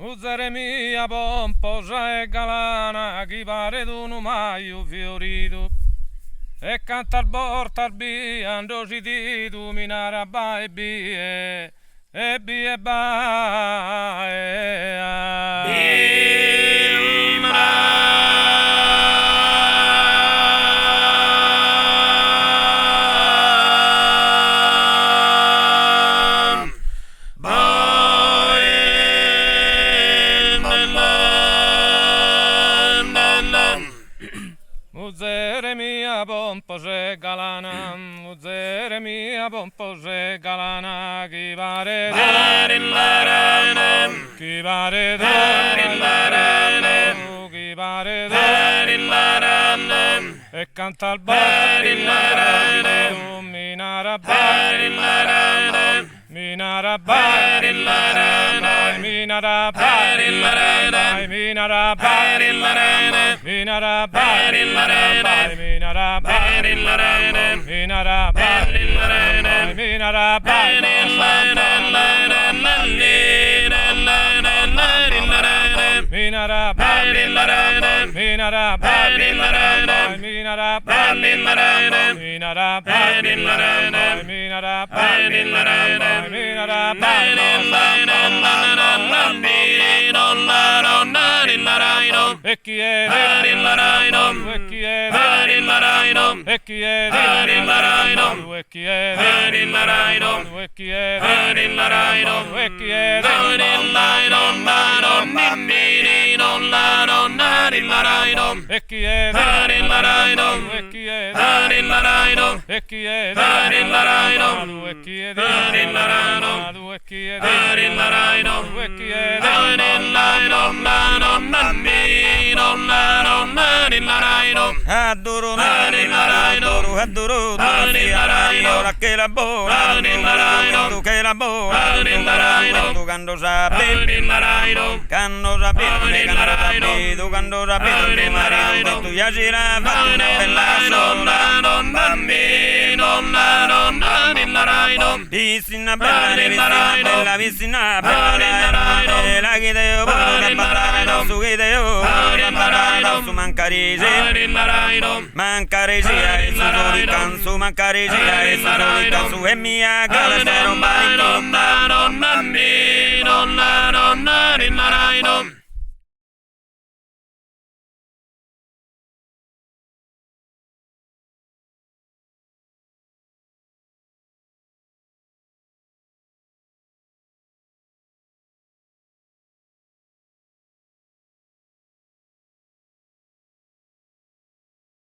Uzzere mia pomposa e galana, chi pare tu non mai fiorito. E canta al porta al biando si tu minare ba e bie, e bie ba Uzzere mia pompose galana, uzzere mia pompose galana, chi pare chi pare chi pare e canta al bar minara minara minara minara minara e chi è e chi è e chi è e chi è e chi è e chi è e chi è e chi è e chi è Adoro ora che la bola tu che la bola tu quando sapevi tu quando sapevi marito tu ya gira bella sola vicina bella vicina bella la che devo parlare su che devo su mancare sia su canso mancare sia su e mia cara se non vai